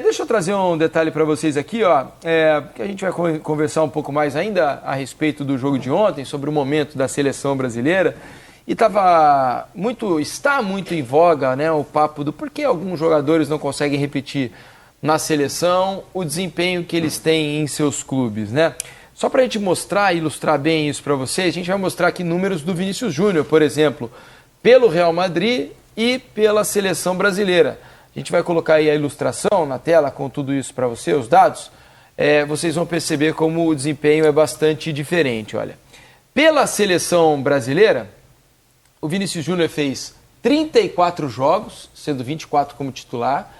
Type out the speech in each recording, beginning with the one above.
Deixa eu trazer um detalhe para vocês aqui, ó, que a gente vai conversar um pouco mais ainda a respeito do jogo de ontem, sobre o momento da seleção brasileira. E está muito em voga, né, o papo do porquê alguns jogadores não conseguem repetir na seleção o desempenho que eles têm em seus clubes, né? Só para a gente mostrar, ilustrar bem isso para vocês, a gente vai mostrar aqui números do Vinícius Júnior, por exemplo, pelo Real Madrid e pela seleção brasileira. A gente vai colocar aí a ilustração na tela com tudo isso para você, os dados. Vocês vão perceber como o desempenho é bastante diferente, olha. Pela seleção brasileira, o Vinícius Júnior fez 34 jogos, sendo 24 como titular.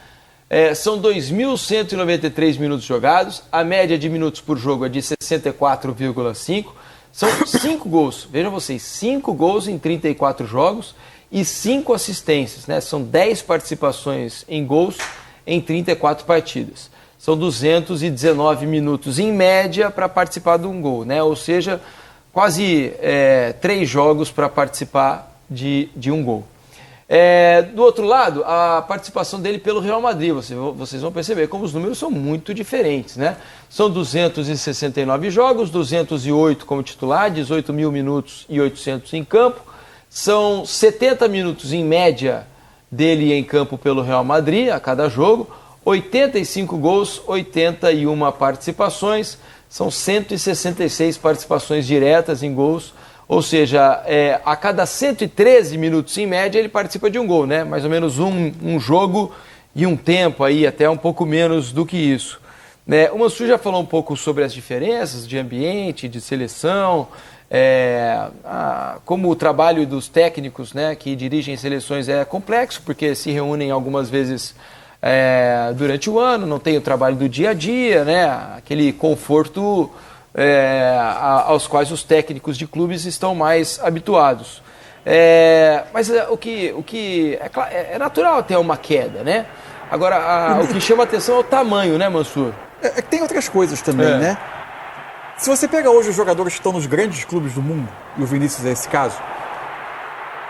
São 2.193 minutos jogados. A média de minutos por jogo é de 64,5. São 5 gols. Vejam vocês, 5 gols em 34 jogos e 5 assistências, né? São 10 participações em gols em 34 partidas. São 219 minutos em média para participar de um gol, né? Ou seja, quase 3 jogos para participar de um gol. Do outro lado, a participação dele pelo Real Madrid, vocês vão perceber como os números são muito diferentes, né? São 269 jogos, 208 como titular, 18 mil minutos e 800 em campo. São 70 minutos em média dele em campo pelo Real Madrid a cada jogo, 85 gols, 81 participações, são 166 participações diretas em gols. Ou seja, a cada 113 minutos em média ele participa de um gol, né? Mais ou menos um jogo e um tempo aí, até um pouco menos do que isso. O Mansur já falou um pouco sobre as diferenças de ambiente, de seleção, como o trabalho dos técnicos, né, que dirigem seleções é complexo, porque se reúnem algumas vezes durante o ano, não tem o trabalho do dia a dia, né? Aquele conforto aos quais os técnicos de clubes estão mais habituados. Mas o que é natural ter uma queda, né? Agora, o que chama atenção é o tamanho, né, Mansur? Tem outras coisas também, né? Se você pega hoje os jogadores que estão nos grandes clubes do mundo, e o Vinícius é esse caso,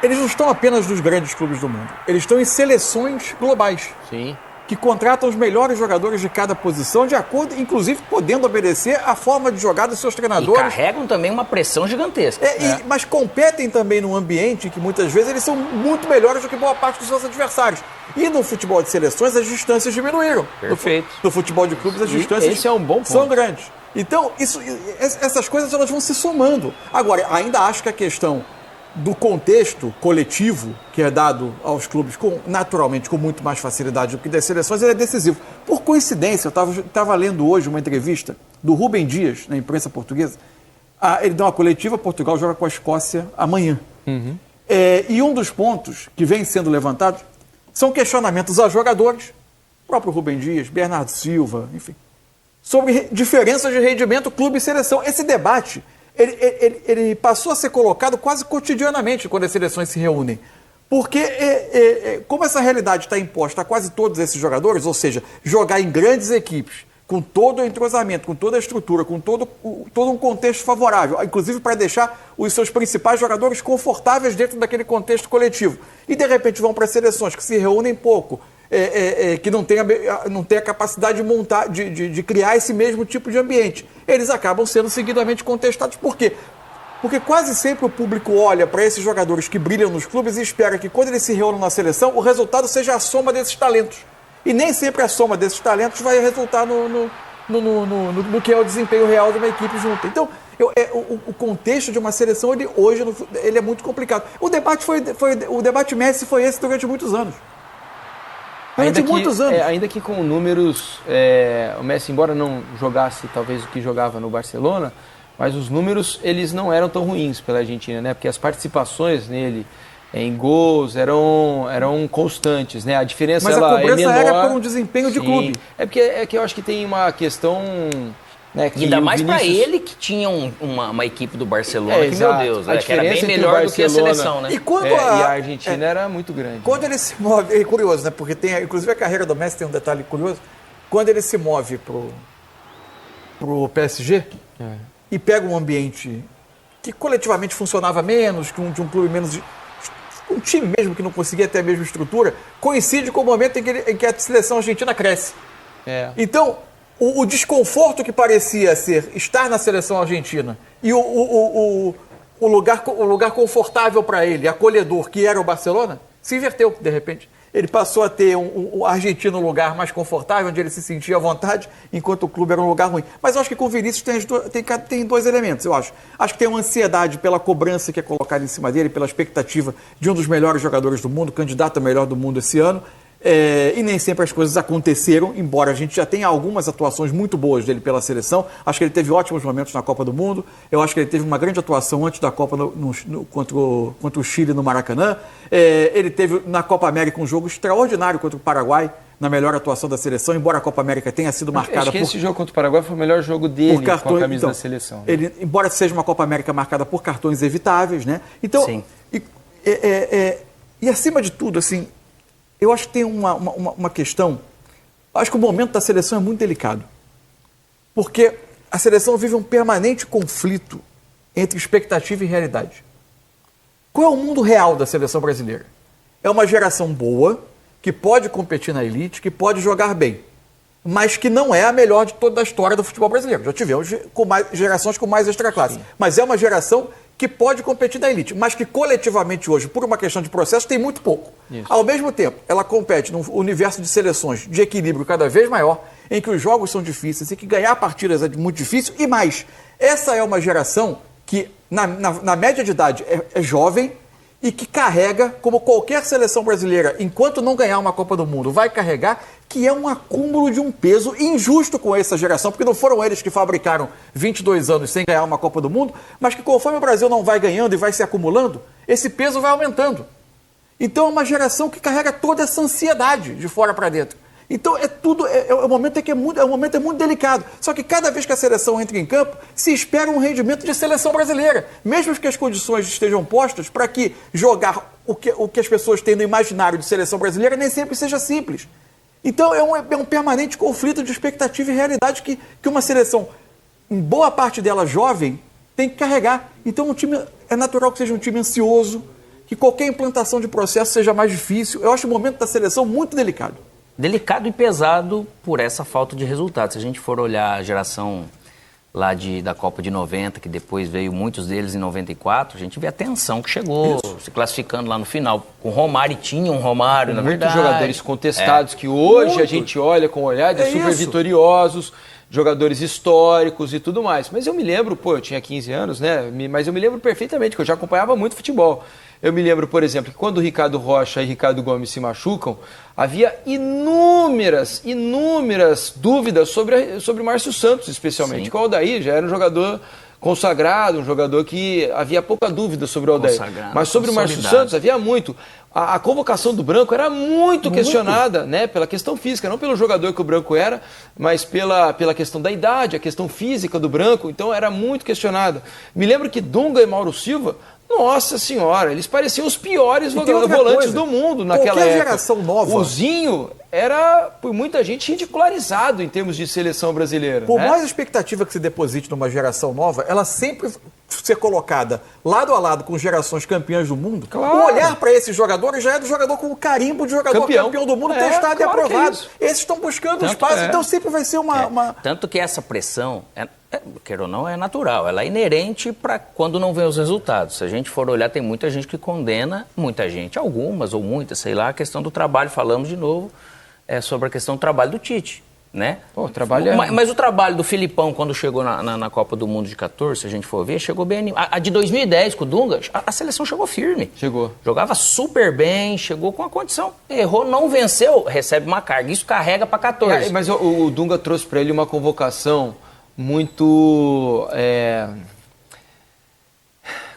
eles não estão apenas nos grandes clubes do mundo, eles estão em seleções globais. Sim. Que contratam os melhores jogadores de cada posição, de acordo, inclusive, podendo obedecer à forma de jogar dos seus treinadores. E carregam também uma pressão gigantesca. Mas competem também num ambiente que, muitas vezes, eles são muito melhores do que boa parte dos seus adversários. E no futebol de seleções, as distâncias diminuíram. Perfeito. No futebol de clubes, as distâncias esse é um bom ponto. São grandes. Então, essas coisas elas vão se somando. Agora, ainda acho que a questão do contexto coletivo que é dado aos clubes, naturalmente, com muito mais facilidade do que das seleções, ele é decisivo. Por coincidência, eu estava lendo hoje uma entrevista do Rubem Dias, na imprensa portuguesa. Ele dá uma coletiva, Portugal joga com a Escócia amanhã. Uhum. E um dos pontos que vem sendo levantado são questionamentos a jogadores, o próprio Rubem Dias, Bernardo Silva, enfim, sobre diferenças de rendimento clube e seleção. Esse debate ele passou a ser colocado quase cotidianamente quando as seleções se reúnem. Porque, como essa realidade está imposta a quase todos esses jogadores, ou seja, jogar em grandes equipes, com todo o entrosamento, com toda a estrutura, com todo um contexto favorável, inclusive para deixar os seus principais jogadores confortáveis dentro daquele contexto coletivo. E, de repente, vão para seleções que se reúnem pouco, que não tem a capacidade de montar, de criar esse mesmo tipo de ambiente. Eles acabam sendo seguidamente contestados. Por quê? Porque quase sempre o público olha para esses jogadores que brilham nos clubes e espera que, quando eles se reúnam na seleção, o resultado seja a soma desses talentos. E nem sempre a soma desses talentos vai resultar no que é o desempenho real de uma equipe junto. Então, o contexto de uma seleção, hoje ele é muito complicado. O debate Messi foi esse durante muitos anos. Ainda que com números, o Messi, embora não jogasse talvez o que jogava no Barcelona, mas os números eles não eram tão ruins pela Argentina, né? Porque as participações nele em gols eram constantes, né? A diferença mas ela a cobrança é menor. Era por um desempenho de clube. Que eu acho que tem uma questão, né, que ainda mais Vinícius... para ele que tinha uma equipe do Barcelona, que, exato. meu Deus, que era bem entre melhor do que a seleção, né? E a Argentina era muito grande. Quando ele se move, é curioso, né? Porque inclusive a carreira do Messi tem um detalhe curioso. Quando ele se move pro PSG e pega um ambiente que coletivamente funcionava menos, de um clube menos um time mesmo que não conseguia ter a mesma estrutura, coincide com o momento em que a seleção argentina cresce. Então, o desconforto que parecia ser estar na seleção argentina e o lugar confortável para ele, acolhedor, que era o Barcelona, se inverteu de repente. Ele passou a ter um argentino um lugar mais confortável, onde ele se sentia à vontade, enquanto o clube era um lugar ruim. Mas eu acho que com o Vinícius tem dois elementos, eu acho. Acho que tem uma ansiedade pela cobrança que é colocada em cima dele, pela expectativa de um dos melhores jogadores do mundo, candidato a melhor do mundo esse ano. E nem sempre as coisas aconteceram, embora a gente já tenha algumas atuações muito boas dele pela seleção. Acho que ele teve ótimos momentos na Copa do Mundo. Eu acho que ele teve uma grande atuação antes da Copa contra o Chile no Maracanã. Ele teve na Copa América um jogo extraordinário contra o Paraguai, na melhor atuação da seleção, embora a Copa América tenha sido marcada acho que esse jogo contra o Paraguai foi o melhor jogo dele com a camisa da seleção. Né? Embora seja uma Copa América marcada por cartões evitáveis, né? Então, sim. E acima de tudo, assim, eu acho que tem uma questão. Acho que o momento da seleção é muito delicado. Porque a seleção vive um permanente conflito entre expectativa e realidade. Qual é o mundo real da seleção brasileira? É uma geração boa, que pode competir na elite, que pode jogar bem, mas que não é a melhor de toda a história do futebol brasileiro. Já tivemos gerações com mais extraclasse. Mas é uma geração que pode competir na elite, mas que coletivamente hoje, por uma questão de processo, tem muito pouco. Isso. Ao mesmo tempo, ela compete num universo de seleções de equilíbrio cada vez maior, em que os jogos são difíceis e que ganhar partidas é muito difícil. E mais, essa é uma geração que, na média de idade, é jovem e que carrega, como qualquer seleção brasileira, enquanto não ganhar uma Copa do Mundo, vai carregar, que é um acúmulo de um peso injusto com essa geração, porque não foram eles que fabricaram 22 anos sem ganhar uma Copa do Mundo, mas que conforme o Brasil não vai ganhando e vai se acumulando, esse peso vai aumentando. Então é uma geração que carrega toda essa ansiedade de fora para dentro. Então o momento é muito delicado. Só que cada vez que a seleção entra em campo, se espera um rendimento de seleção brasileira. Mesmo que as condições estejam postas para que jogar o que as pessoas têm no imaginário de seleção brasileira nem sempre seja simples. Então é um permanente conflito de expectativa e realidade que uma seleção, em boa parte dela jovem, tem que carregar. Então é natural que seja um time ansioso, que qualquer implantação de processo seja mais difícil. Eu acho o momento da seleção muito delicado. Delicado e pesado por essa falta de resultados. Se a gente for olhar a geração lá da Copa de 90, que depois veio muitos deles em 94, a gente vê a tensão que chegou, se classificando lá no final. Com o Romário, e tinha um Romário, na verdade. Muitos jogadores contestados que hoje a gente olha com o olhar de super vitoriosos, jogadores históricos e tudo mais. Mas eu me lembro, eu tinha 15 anos, né? Mas eu me lembro perfeitamente, que eu já acompanhava muito futebol. Eu me lembro, por exemplo, que quando o Ricardo Rocha e Ricardo Gomes se machucam, havia inúmeras dúvidas sobre o Márcio Santos, especialmente. Que o Aldair já era um jogador consagrado, um jogador que havia pouca dúvida sobre o Aldair. Mas sobre o Márcio Santos havia muito. A convocação do Branco era muito questionada, né, pela questão física, não pelo jogador que o Branco era, mas pela questão da idade, a questão física do Branco, então era muito questionada. Me lembro que Dunga e Mauro Silva, nossa senhora, eles pareciam os piores volantes do mundo naquela época. Geração nova. O Zinho era, por muita gente, ridicularizado em termos de seleção brasileira. Por mais expectativa que se deposite numa geração nova, ela sempre ser colocada lado a lado com gerações campeãs do mundo. Claro. O olhar para esses jogadores já é do jogador com o carimbo de jogador campeão do mundo, testado e aprovado. Esses estão buscando espaço, então sempre vai ser uma... Tanto que essa pressão, quer ou não, é natural. Ela é inerente para quando não vê os resultados. Se a gente for olhar, tem muita gente que condena, muita gente, algumas ou muitas, sei lá, a questão do trabalho. Falamos de novo sobre a questão do trabalho do Tite. Né? O trabalho mas o trabalho do Filipão, quando chegou na Copa do Mundo de 14, se a gente for ver, chegou bem animado. A de 2010, com o Dunga, a seleção chegou firme. Jogava super bem, chegou com a condição. Errou, não venceu, recebe uma carga. Isso carrega para 14. Mas o Dunga trouxe para ele uma convocação muito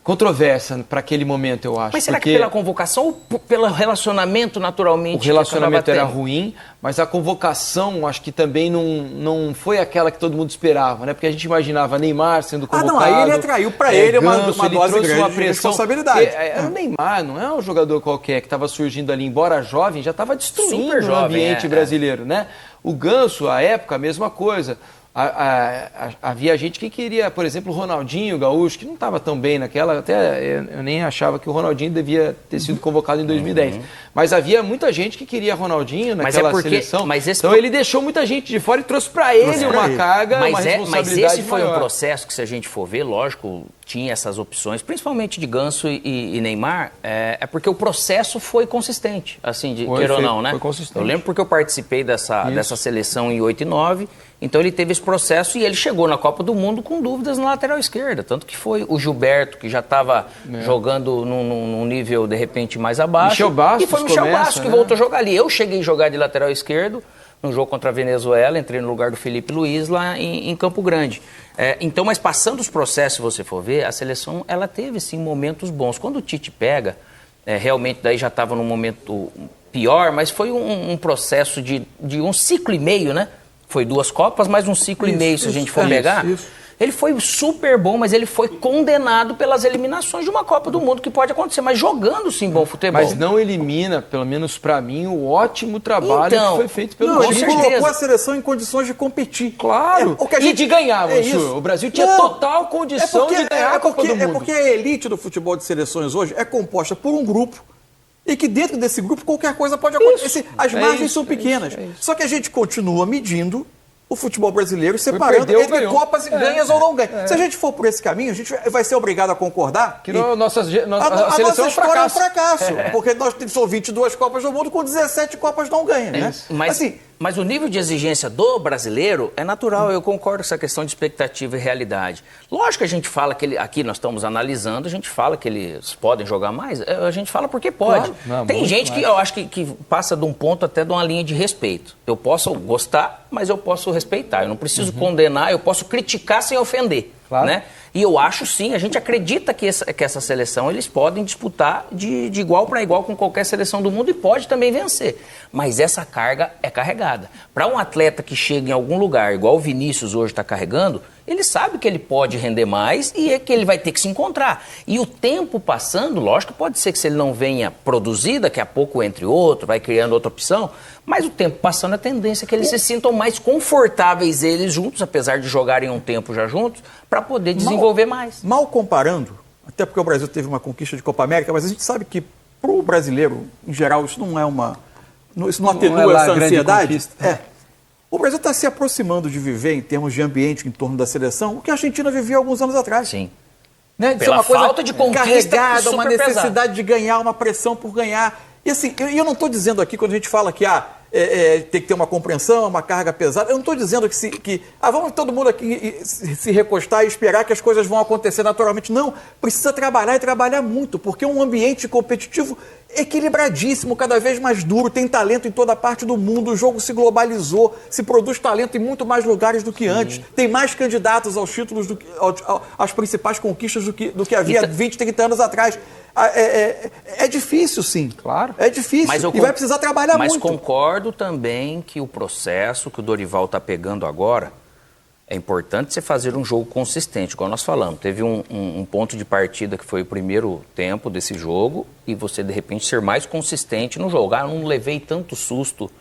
controversa para aquele momento, eu acho. Mas será que pela convocação ou pelo relacionamento naturalmente? O relacionamento era ruim, mas a convocação acho que também não foi aquela que todo mundo esperava, né? Porque a gente imaginava Neymar sendo convocado. Aí ele atraiu para ele uma dose grande de responsabilidade. O Neymar não é um jogador qualquer que estava surgindo ali, embora jovem, já estava destruindo o ambiente brasileiro, né? O Ganso, à época, a mesma coisa. havia gente que queria, por exemplo, o Ronaldinho Gaúcho, que não estava tão bem naquela, até eu nem achava que o Ronaldinho devia ter sido convocado em 2010. Mas havia muita gente que queria Ronaldinho naquela seleção. Então ele deixou muita gente de fora e trouxe para ele uma carga, uma responsabilidade Mas esse foi maior. um processo que, se a gente for ver, lógico, tinha essas opções, principalmente de Ganso e Neymar, é porque o processo foi consistente, assim, queira ou não, né? Foi consistente. Eu lembro porque eu participei dessa seleção em 8 e 9, então ele teve esse processo e ele chegou na Copa do Mundo com dúvidas na lateral esquerda, tanto que foi o Gilberto, que já estava jogando num nível, de repente, mais abaixo. Michel Bastos e foi o Michel Bastos que voltou a jogar ali. Eu cheguei a jogar de lateral esquerdo no jogo contra a Venezuela, entrei no lugar do Felipe Luiz lá em Campo Grande. Então, mas passando os processos, se você for ver, a seleção ela teve sim momentos bons. Quando o Tite pega, realmente daí já estava num momento pior, mas foi um processo de um ciclo e meio, né? Foi 2 Copas, mais um ciclo e meio, se a gente for pegar. Ele foi super bom, mas ele foi condenado pelas eliminações de uma Copa do Mundo, que pode acontecer, mas jogando sim bom futebol. Mas não elimina, pelo menos para mim, o ótimo trabalho que foi feito pelo Tite. Tite. Ele colocou a seleção em condições de competir. Claro, e de ganhar, o Brasil tinha total condição de ganhar a Copa do Mundo. É porque a elite do futebol de seleções hoje é composta por um grupo, e que dentro desse grupo qualquer coisa pode acontecer. As margens são pequenas. Só que a gente continua medindo o futebol brasileiro, separando entre Copas e ganhas ou não ganhas. Se a gente for por esse caminho, a gente vai ser obrigado a concordar que a nossa história é um fracasso. Porque nós temos 22 Copas do Mundo com 17 Copas não ganham. Né? Mas o nível de exigência do brasileiro é natural, eu concordo com essa questão de expectativa e realidade. Lógico que a gente fala que aqui nós estamos analisando, a gente fala que eles podem jogar mais, a gente fala porque pode. Claro. Tem gente que eu acho que passa de um ponto até de uma linha de respeito. Eu posso gostar, mas eu posso respeitar. Eu não preciso condenar, eu posso criticar sem ofender. Claro. Né? E eu acho sim, a gente acredita que essa seleção eles podem disputar de igual para igual com qualquer seleção do mundo e pode também vencer. Mas essa carga é carregada. Para um atleta que chega em algum lugar, igual o Vinícius hoje está carregando, ele sabe que ele pode render mais e é que ele vai ter que se encontrar. E o tempo passando, lógico, pode ser que se ele não venha produzir, daqui a pouco entre outro, vai criando outra opção, mas o tempo passando, a tendência é que eles se sintam mais confortáveis eles juntos, apesar de jogarem um tempo já juntos, para poder desenvolver mais. Mal comparando, até porque o Brasil teve uma conquista de Copa América, mas a gente sabe que para o brasileiro, em geral, isso não é isso não atenua essa ansiedade. O Brasil está se aproximando de viver, em termos de ambiente em torno da seleção, o que a Argentina vivia alguns anos atrás. Sim. Né? Pela uma coisa falta de conquista carregada, uma necessidade de ganhar, uma pressão por ganhar. E assim, eu não estou dizendo aqui, quando a gente fala que tem que ter uma compreensão, uma carga pesada, eu não estou dizendo que vamos todo mundo aqui se recostar e esperar que as coisas vão acontecer naturalmente. Não, precisa trabalhar e trabalhar muito, porque é um ambiente competitivo equilibradíssimo, cada vez mais duro, tem talento em toda parte do mundo, o jogo se globalizou, se produz talento em muito mais lugares do que antes, tem mais candidatos aos títulos, às principais conquistas do que havia 20, 30 anos atrás. É difícil, sim. Claro. É difícil e vai precisar trabalhar muito. Mas concordo também que o processo que o Dorival está pegando agora, é importante você fazer um jogo consistente, igual nós falamos. Teve um ponto de partida que foi o primeiro tempo desse jogo e você, de repente, ser mais consistente no jogo. Não levei tanto susto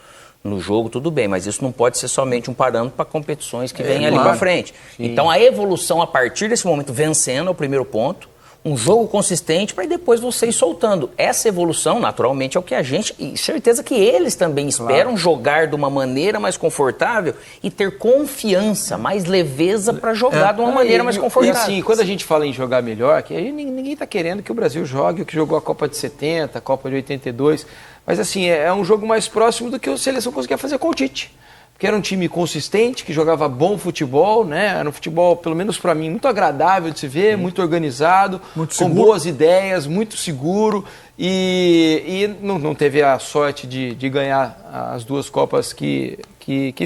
no jogo, tudo bem, mas isso não pode ser somente um parâmetro para competições que vêm ali para frente. Sim. Então, a evolução a partir desse momento, vencendo é o primeiro ponto, um jogo consistente para depois você ir soltando. Essa evolução, naturalmente, é o que a gente, e certeza que eles também esperam, jogar de uma maneira mais confortável e ter confiança, mais leveza para jogar de uma maneira mais confortável. E assim, quando a gente fala em jogar melhor, que aí ninguém está querendo que o Brasil jogue o que jogou a Copa de 70, a Copa de 82, mas assim, é um jogo mais próximo do que a seleção conseguia fazer com o Tite. Porque era um time consistente, que jogava bom futebol, né? Era um futebol, pelo menos para mim, muito agradável de se ver, muito organizado, com boas ideias, muito seguro. E não teve a sorte de ganhar as 2 Copas que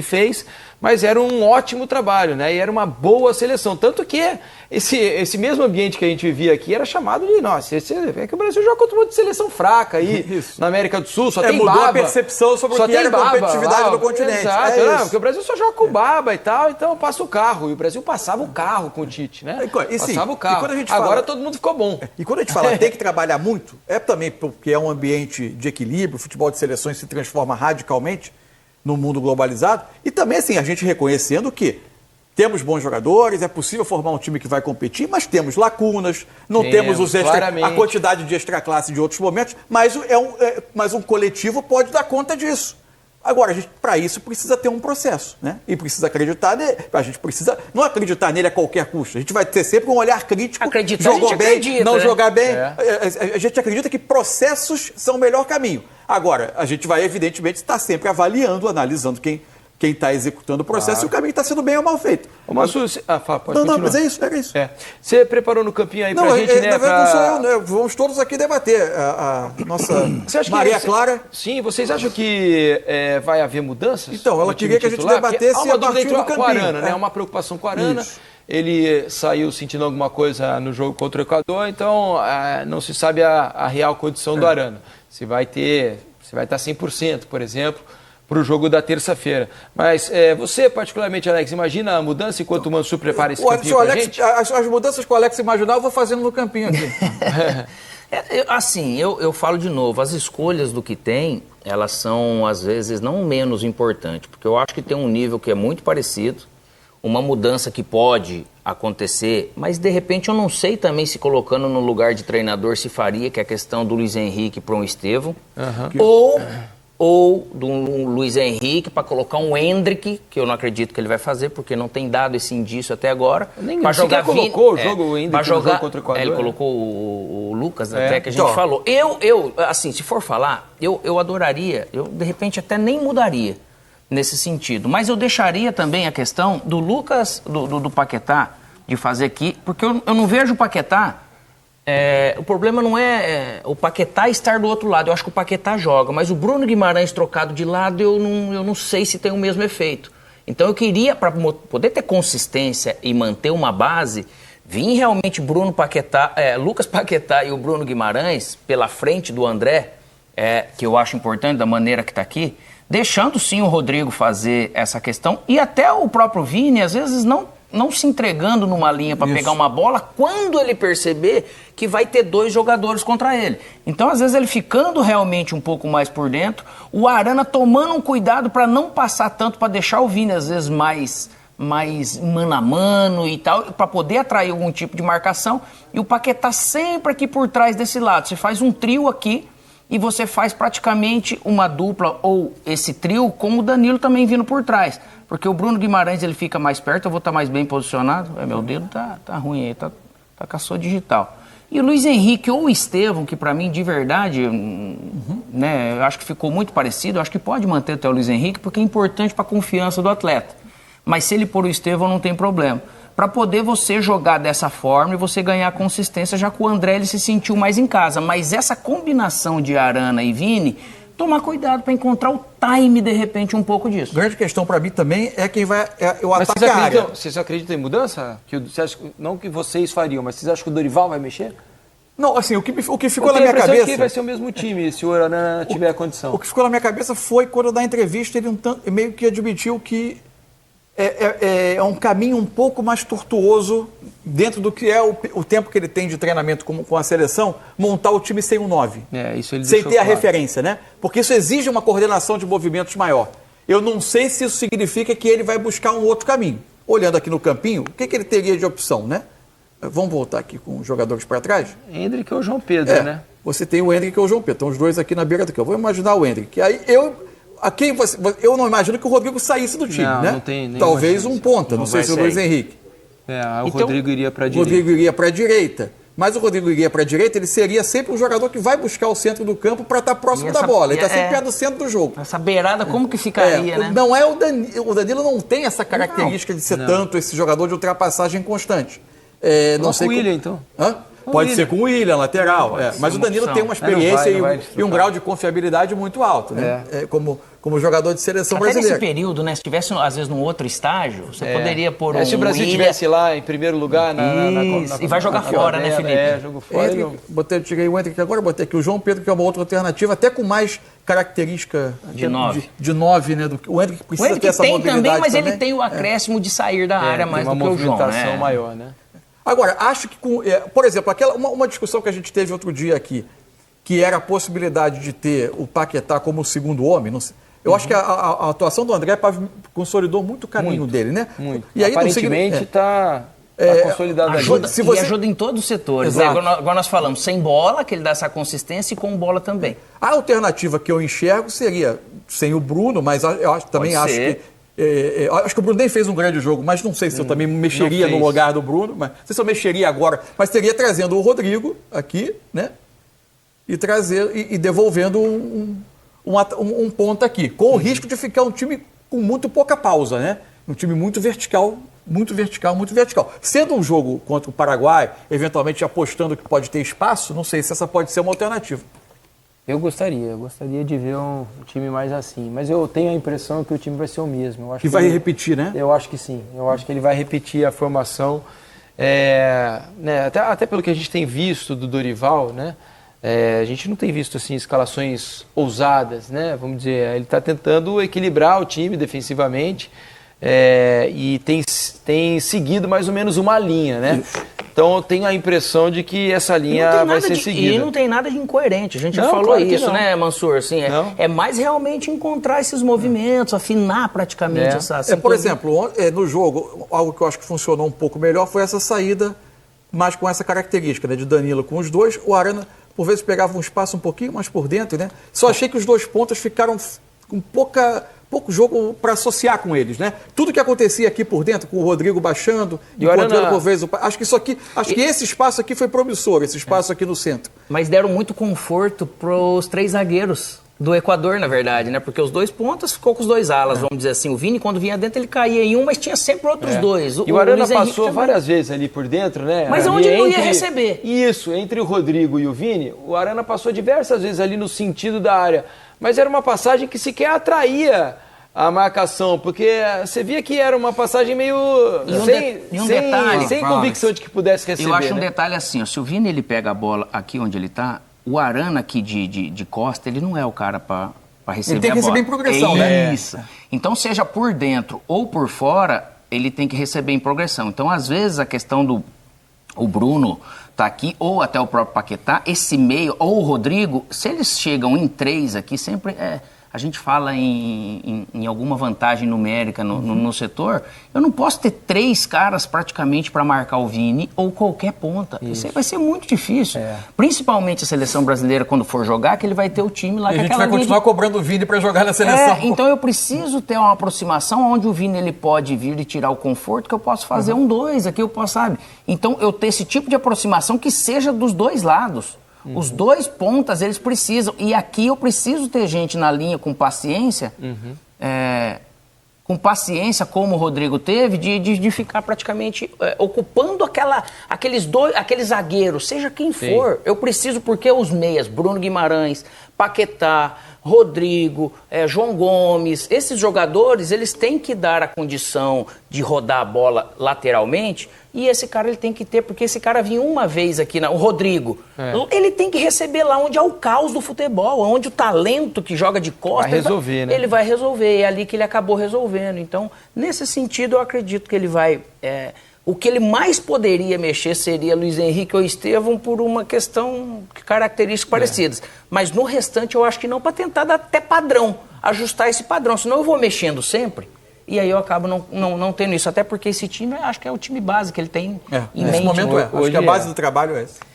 fez, mas era um ótimo trabalho, né? E era uma boa seleção. Tanto que esse mesmo ambiente que a gente vivia aqui era chamado de, nossa, é que o Brasil joga contra uma seleção fraca aí na América do Sul, só tem mudou baba. A percepção sobre o que era a competitividade do continente. Exato, porque o Brasil só joga com baba e tal, então passa o carro. E o Brasil passava o carro com o Tite, né? Passava o carro. Agora todo mundo ficou bom. E quando a gente fala tem que trabalhar muito, é também porque é um ambiente de equilíbrio, o futebol de seleções se transforma radicalmente no mundo globalizado, e também assim, a gente reconhecendo que Temos bons jogadores, é possível formar um time que vai competir, mas temos lacunas, não temos a quantidade de extraclasse de outros momentos, mas, mas um coletivo pode dar conta disso. Agora, para isso, precisa ter um processo, né? E precisa acreditar nele. A gente precisa não acreditar nele a qualquer custo. A gente vai ter sempre um olhar crítico. Jogou bem, não jogar bem. A gente acredita que processos são o melhor caminho. Agora, a gente vai, evidentemente, estar sempre avaliando, analisando quem está executando o processo e o caminho está sendo bem ou mal feito. Mas é isso, era isso. Você preparou no campinho aí pra gente, né? Não sou eu, né? Vamos todos aqui debater. A nossa Maria Clara. Sim, vocês acham que vai haver mudanças? Então, ela queria que a gente debatesse a partir do campinho. Arana, né? Há uma preocupação com o Arana. Isso. Ele saiu sentindo alguma coisa no jogo contra o Equador, então não se sabe a real condição do Arana. Se vai estar 100%, por exemplo, para o jogo da terça-feira. Mas você, particularmente, Alex, imagina a mudança enquanto o Mansur prepara esse campinho para a gente? As mudanças que o Alex imaginar, eu vou fazendo no campinho aqui. Assim, eu falo de novo, as escolhas do que tem, elas são, às vezes, não menos importantes, porque eu acho que tem um nível que é muito parecido, uma mudança que pode acontecer, mas, de repente, eu não sei também se colocando no lugar de treinador se faria, que é a questão do Luiz Henrique para um Estevão, ou do Luiz Henrique para colocar um Hendrick, que eu não acredito que ele vai fazer, porque não tem dado esse indício até agora. Para jogar colocou o jogo o Hendrick jogar contra o Equador. Ele colocou o Lucas, até que a gente falou. Assim, se for falar, eu adoraria, eu de repente até nem mudaria nesse sentido, mas eu deixaria também a questão do Lucas, do Paquetá, de fazer aqui, porque eu não vejo o Paquetá. O problema não é o Paquetá estar do outro lado. Eu acho que o Paquetá joga, mas o Bruno Guimarães trocado de lado, eu não sei se tem o mesmo efeito. Então eu queria, para poder ter consistência e manter uma base, vir realmente Lucas Paquetá e o Bruno Guimarães pela frente do André, que eu acho importante da maneira que está aqui, deixando sim o Rodrigo fazer essa questão, e até o próprio Vini, às vezes não se entregando numa linha para pegar uma bola quando ele perceber que vai ter dois jogadores contra ele. Então, às vezes, ele ficando realmente um pouco mais por dentro, o Arana tomando um cuidado para não passar tanto, para deixar o Vini, às vezes, mais mano a mano e tal, para poder atrair algum tipo de marcação. E o Paquetá sempre aqui por trás desse lado. Você faz um trio aqui e você faz praticamente uma dupla ou esse trio com o Danilo também vindo por trás. Porque o Bruno Guimarães, ele fica mais perto, eu vou estar mais bem posicionado. Meu dedo tá ruim aí, tá com a sua digital. E o Luiz Henrique ou o Estevão, que para mim, de verdade, né, eu acho que ficou muito parecido, eu acho que pode manter até o Luiz Henrique, porque é importante para a confiança do atleta. Mas se ele pôr o Estevão, não tem problema. Para poder você jogar dessa forma e você ganhar consistência, já que o André ele se sentiu mais em casa. Mas essa combinação de Arana e Vini, tomar cuidado para encontrar o time, de repente, um pouco disso. Grande questão para mim também é quem vai o ataque à área. Vocês acreditam em mudança? Não que vocês fariam, mas vocês acham que o Dorival vai mexer? Não, assim, o que ficou na minha cabeça... que vai ser o mesmo time, se o Arana tiver a condição. O que ficou na minha cabeça foi, quando na entrevista, ele meio que admitiu que é um caminho um pouco mais tortuoso dentro do que é o tempo que ele tem de treinamento com a seleção, montar o time sem um 9. Isso ele sem ter a referência, né? Porque isso exige uma coordenação de movimentos maior. Eu não sei se isso significa que ele vai buscar um outro caminho. Olhando aqui no campinho, o que ele teria de opção, né? Vamos voltar aqui com os jogadores para trás? Hendrick ou João Pedro, né? Você tem o Hendrick ou o João Pedro. Estão os dois aqui na beira do campo. Vou imaginar o Hendrick. Aí eu não imagino que o Rodrigo saísse do time, né? Não tem, talvez um ponta, não sei se o Luiz Henrique. O Rodrigo iria para a direita. O Rodrigo iria para a direita. Mas o Rodrigo iria para a direita, ele seria sempre um jogador que vai buscar o centro do campo para estar próximo da bola. Ele está sempre perto do centro do jogo. Essa beirada, como que ficaria, né? Não é o Danilo não tem essa característica de ser tanto esse jogador de ultrapassagem constante. Não sei com o William, então. Pode ser com o William, lateral. Mas o Danilo tem uma experiência e um grau de confiabilidade muito alto, né? Como jogador de seleção brasileira. Nesse período, né? Se tivesse, às vezes, num outro estágio, você poderia pôr um se o Brasil estivesse lá em primeiro lugar e vai jogar fora, né, Felipe? Jogou fora. Tirei o Hendrick agora, botei aqui o João Pedro, que é uma outra alternativa, até com mais característica de 9, né? O Hendrick precisa ter essa mobilidade também, mas ele tem o acréscimo de sair da área mais do que o João, né? Uma movimentação maior, né? Agora, acho que, por exemplo, uma discussão que a gente teve outro dia aqui, que era a possibilidade de ter o Paquetá como segundo homem, Eu acho que a atuação do André consolidou muito o caminho dele, né? Muito. E aí, aparentemente está consolidado Ajuda, ali. se você- E ajuda em todos os setores. Exato. Agora nós falamos, sem bola, que ele dá essa consistência, e com bola também. A alternativa que eu enxergo seria sem o Bruno, mas eu também Pode acho ser. que. Acho que o Bruno nem fez um grande jogo, mas não sei se eu também mexeria não no fez. lugar do Bruno. Mas, não sei se eu mexeria agora, mas teria trazendo o Rodrigo aqui, né? E devolvendo um ponto aqui. Com o risco de ficar um time com muito pouca pausa, né? Um time muito vertical. Muito vertical, muito vertical. Sendo um jogo contra o Paraguai, eventualmente apostando que pode ter espaço, não sei se essa pode ser uma alternativa. Eu gostaria de ver um time mais assim, mas eu tenho a impressão que o time vai ser o mesmo. Eu acho Que vai repetir, né? Eu acho que sim, eu acho que ele vai repetir a formação, né, até pelo que a gente tem visto do Dorival, né? A gente não tem visto assim escalações ousadas, né? Vamos dizer, ele está tentando equilibrar o time defensivamente e tem seguido mais ou menos uma linha, né? Então eu tenho a impressão de que essa linha vai ser seguida. E não tem nada de incoerente. A gente já Não, falou claro que isso, não. né, Mansur? Assim, Não. é mais realmente encontrar esses movimentos, afinar praticamente essa Por exemplo, no jogo, algo que eu acho que funcionou um pouco melhor foi essa saída, mas com essa característica, né, de Danilo com os dois. O Arana, por vezes, pegava um espaço um pouquinho mais por dentro, né? Só achei que os dois pontas ficaram com pouco jogo para associar com eles, né? Tudo que acontecia aqui por dentro, com o Rodrigo baixando, E o encontrando Arana- por vezes acho que esse espaço aqui foi promissor, esse espaço aqui no centro. Mas deram muito conforto pros 3 zagueiros do Equador, na verdade, né? Porque os 2 pontas ficou com os 2 alas, vamos dizer assim. O Vini, quando vinha dentro, ele caía em um, mas tinha sempre outros 2. E o Arana Luiz Henrique passou também. várias vezes ali por dentro, né? Mas Ali onde ele não ia receber. Isso, entre o Rodrigo e o Vini, o Arana passou diversas vezes ali no sentido da área. Mas era uma passagem que sequer atraía a marcação, porque você via que era uma passagem meio um detalhe. sem convicção de que pudesse receber. Eu acho um né? detalhe assim, ó, se o Vini ele pega a bola aqui onde ele tá, o Arana aqui de costa, ele não é o cara para receber Ele tem que a bola. receber em progressão, né? Isso. Então, seja por dentro ou por fora, ele tem que receber em progressão. Então, às vezes, a questão do o Bruno tá aqui, ou até o próprio Paquetá, esse meio, ou o Rodrigo, se eles chegam em 3 aqui, sempre a gente fala em alguma vantagem numérica no setor, eu não posso ter 3 caras praticamente para marcar o Vini ou qualquer ponta. Isso aí vai ser muito difícil. Principalmente a seleção brasileira, quando for jogar, que ele vai ter o time lá E com a gente aquela vai continuar linha cobrando o Vini para jogar na seleção. então eu preciso ter uma aproximação onde o Vini ele pode vir e tirar o conforto, que eu posso fazer 1-2, aqui eu posso, sabe? Então eu ter esse tipo de aproximação que seja dos 2 lados. Os 2 pontas, eles precisam. E aqui eu preciso ter gente na linha com paciência, como o Rodrigo teve, de ficar praticamente ocupando aqueles zagueiros, seja quem for. Eu preciso, porque os meias, Bruno Guimarães, Paquetá, Rodrigo, João Gomes, esses jogadores, eles têm que dar a condição de rodar a bola lateralmente, e esse cara ele tem que ter, porque esse cara vinha uma vez aqui, o Rodrigo, ele tem que receber lá onde é o caos do futebol, onde o talento que joga de costas, Vai resolver, né? Ele vai resolver, é ali que ele acabou resolvendo. Então, nesse sentido, eu acredito que ele vai... o que ele mais poderia mexer seria Luiz Henrique ou Estevão por uma questão de características parecidas. Mas no restante eu acho que não, para tentar dar até padrão, ajustar esse padrão. Senão eu vou mexendo sempre e aí eu acabo não tendo isso. Até porque esse time, eu acho que é o time base que ele tem em Nesse mente. momento acho que a base do trabalho é essa.